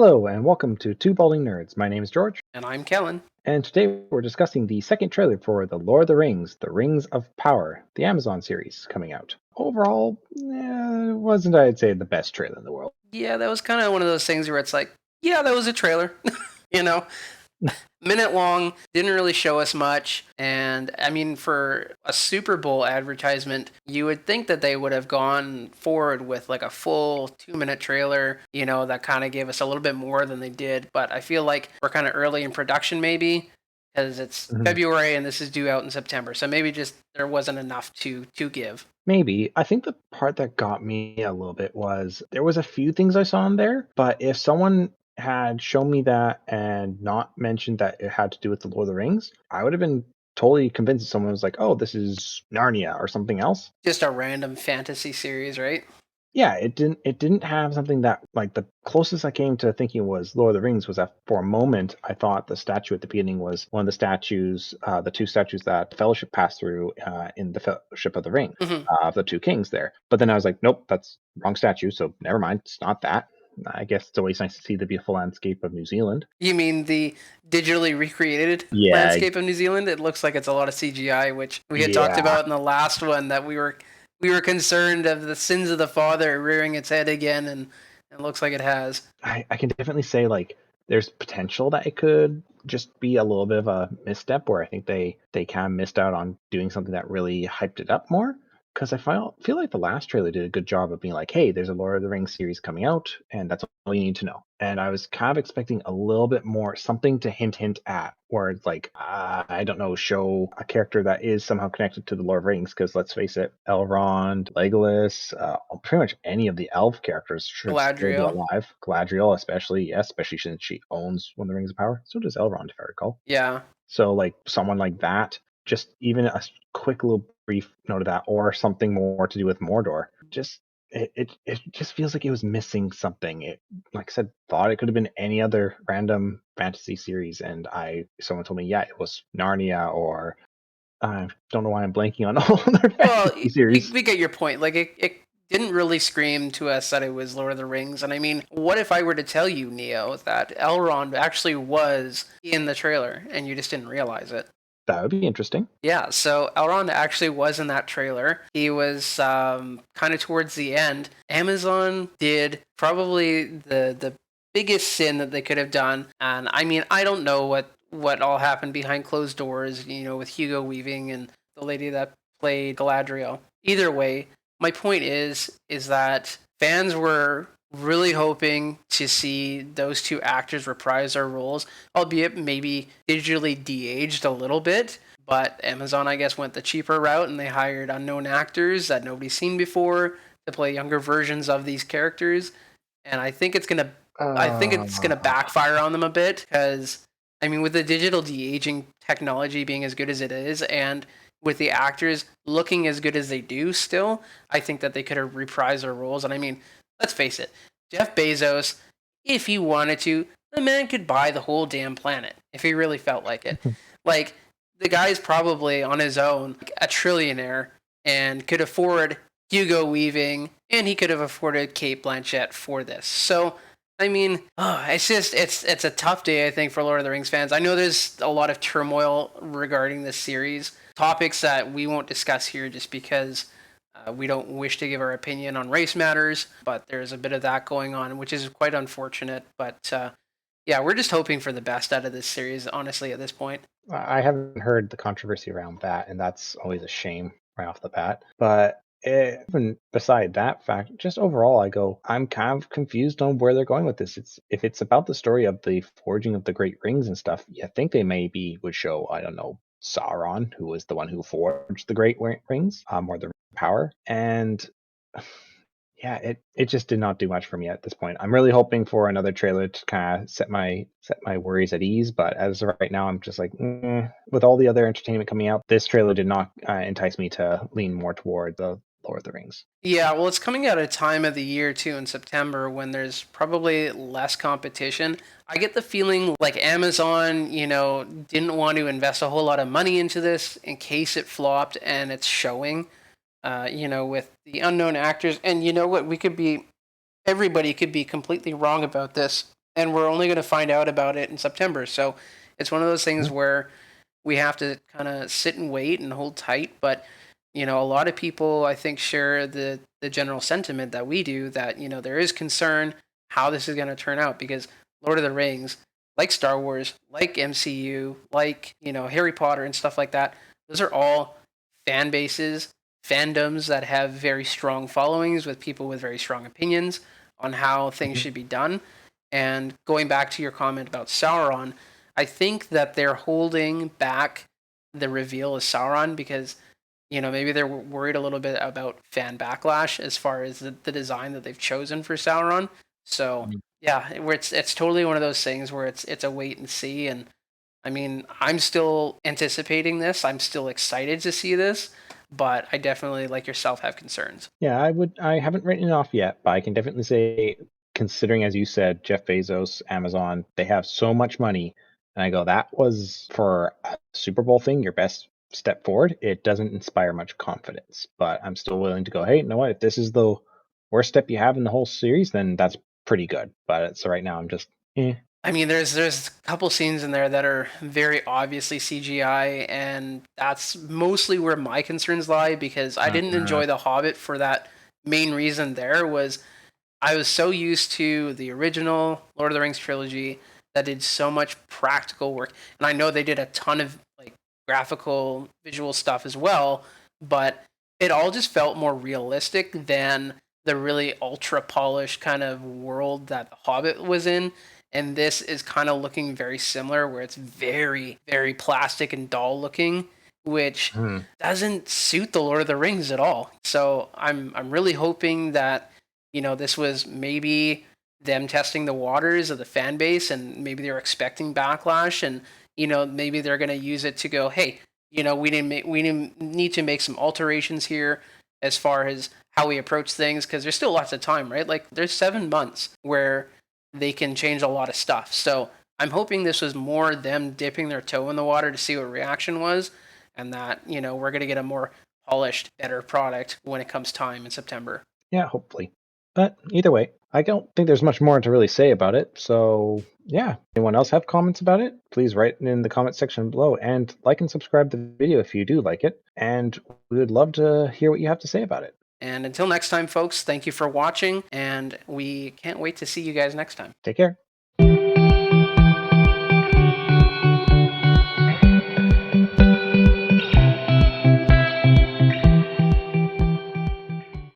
Hello and welcome to Two Balding Nerds. My name is George, And I'm Kellen. and today we're discussing the second trailer for The Lord of the Rings, The Rings of Power, the Amazon series coming out. Overall, wasn't, I'd say, the best trailer in the world. Yeah, that was kind of one of those things where it's like, yeah, that was a trailer. you know, Minute long, didn't really show us much. And I mean, for a Super Bowl advertisement, you would think that they would have gone forward with like a full 2 minute trailer, that kind of gave us a little bit more than they did. But I feel like we're kind of early in production, maybe. Because it's Mhm. February and this is due out in September, so maybe just there wasn't enough to give. Maybe. I think the part that got me a little bit was there was a few things I saw in there, but if someone had shown me that and not mentioned that it had to do with the Lord of the Rings, I would have been totally convinced that someone was like, oh, this is Narnia or something else. Just a random fantasy series, right? Yeah, it didn't have something that, like, the closest I came to thinking was Lord of the Rings was that for a moment I thought the statue at the beginning was one of the statues, the two statues that the Fellowship passed through in the Fellowship of the Ring, hmm of the two kings there. But then I was like, nope, that's wrong statue, so never mind, it's not that. I guess it's always nice to see the beautiful landscape of New Zealand. You mean the digitally recreated Yeah, landscape of New Zealand? It looks like it's a lot of CGI, which we had talked yeah. about in the last one that we were concerned of the sins of the father rearing its head again, and it looks like it has. I can definitely say, like, there's potential that it could just be a little bit of a misstep where I think they kind of missed out on doing something that really hyped it up more. Because I feel like the last trailer did a good job of being like, hey, there's a Lord of the Rings series coming out, and that's all you need to know. And I was kind of expecting a little bit more, something to hint at, where it's like, I don't know, show a character that is somehow connected to the Lord of the Rings. Because let's face it, Elrond, Legolas, pretty much any of the elf characters should still be Galadriel. alive. Galadriel, especially, yes, especially since she owns one of the Rings of Power. So does Elrond, if I recall. Yeah. So, like, someone like that, just even a quick little brief note of that, or something more to do with Mordor, just it just feels like it was missing something. It, like I said, thought it could have been any other random fantasy series, and someone told me, yeah, it was Narnia, or I don't know why I'm blanking on all other Well, fantasy we, series. we get your point. Like it didn't really scream to us that it was Lord of the Rings. And I mean, what if I were to tell you, Neo, that Elrond actually was in the trailer and you just didn't realize it? That would be interesting. Yeah, so Elrond actually was in that trailer. He was kind of towards the end. Amazon did probably the biggest sin that they could have done, and I mean I don't know what all happened behind closed doors. With Hugo Weaving and the lady that played Galadriel. Either way, my point is that fans were really hoping to see those two actors reprise their roles, albeit maybe digitally de-aged a little bit. But Amazon, I guess, went the cheaper route and they hired unknown actors that nobody's seen before to play younger versions of these characters. And I think it's gonna Uh, backfire on them a bit because I mean, with the digital de-aging technology being as good as it is, and with the actors looking as good as they do still, I think that they could have reprised their roles. And I mean, let's face it, Jeff Bezos, if he wanted to, the man could buy the whole damn planet if he really felt like it. Like, the guy's probably on his own a trillionaire and could afford Hugo Weaving, and he could have afforded Kate Blanchett for this. So, I mean, it's a tough day, I think, for Lord of the Rings fans. I know there's a lot of turmoil regarding this series, topics that we won't discuss here just because we don't wish to give our opinion on race matters. But there's a bit of that going on, which is quite unfortunate. But yeah, we're just hoping for the best out of this series, honestly, at this point. I haven't heard the controversy around that, and that's always a shame right off the bat. But even beside that fact, just overall, I'm kind of confused on where they're going with this. If it's about the story of the forging of the Great Rings and stuff, you think they maybe would show, I don't know, Sauron, who was the one who forged the Rings, or the power, and yeah, it just did not do much for me at this point. I'm really hoping for another trailer to kind of set my worries at ease, but as of right now, I'm just like, with all the other entertainment coming out, this trailer did not entice me to lean more toward the Lord of the Rings. Yeah, well, it's coming at a time of the year too in September when there's probably less competition. I get the feeling like Amazon, didn't want to invest a whole lot of money into this in case it flopped, and it's showing, with the unknown actors. And you know what? Everybody could be completely wrong about this. and we're only going to find out about it in September. So it's one of those things Mhm. where we have to kind of sit and wait and hold tight. But a lot of people I think share the general sentiment that we do, that there is concern how this is going to turn out, because Lord of the Rings, like Star Wars, like MCU, like Harry Potter and stuff like that, those are all fan bases, fandoms that have very strong followings with people with very strong opinions on how things Mhm. should be done. And going back to your comment about Sauron, I think that they're holding back the reveal of Sauron because maybe they're worried a little bit about fan backlash as far as the design that they've chosen for Sauron. So Mhm. yeah, where it's totally one of those things where it's a wait and see. And I mean, I'm still anticipating this. I'm still excited to see this, but I definitely, like yourself, have concerns. Yeah, I haven't written it off yet, but I can definitely say, considering as you said, Jeff Bezos, Amazon, they have so much money, and I go, that was for a Super Bowl thing, your best step forward. It doesn't inspire much confidence, but I'm still willing to go, hey, you know what? If this is the worst step you have in the whole series, then that's pretty good. But so right now, I'm just, eh. I mean, there's a couple scenes in there that are very obviously CGI, and that's mostly where my concerns lie, because I didn't Uh, enjoy The Hobbit for that main reason. There was I was so used to the original Lord of the Rings trilogy that did so much practical work, and I know they did a ton of like graphical visual stuff as well, but it all just felt more realistic than the really ultra polished kind of world that The Hobbit was in. And this is kind of looking very similar, where it's very, very plastic and doll looking, which hmm. doesn't suit the Lord of the Rings at all. So I'm really hoping that this was maybe them testing the waters of the fan base, and maybe they're expecting backlash, and maybe they're going to use it to go, hey, we didn't need to make some alterations here as far as how we approach things, because there's still lots of time, right? Like there's 7 months where they can change a lot of stuff. So I'm hoping this was more them dipping their toe in the water to see what reaction was, and that we're going to get a more polished, better product when it comes time in September. Yeah, hopefully. But either way, I don't think there's much more to really say about it. So, yeah. Anyone else have comments about it? Please write in the comment section below and like and subscribe to the video if you do like it. And we would love to hear what you have to say about it. And until next time, folks, thank you for watching, and we can't wait to see you guys next time. Take care.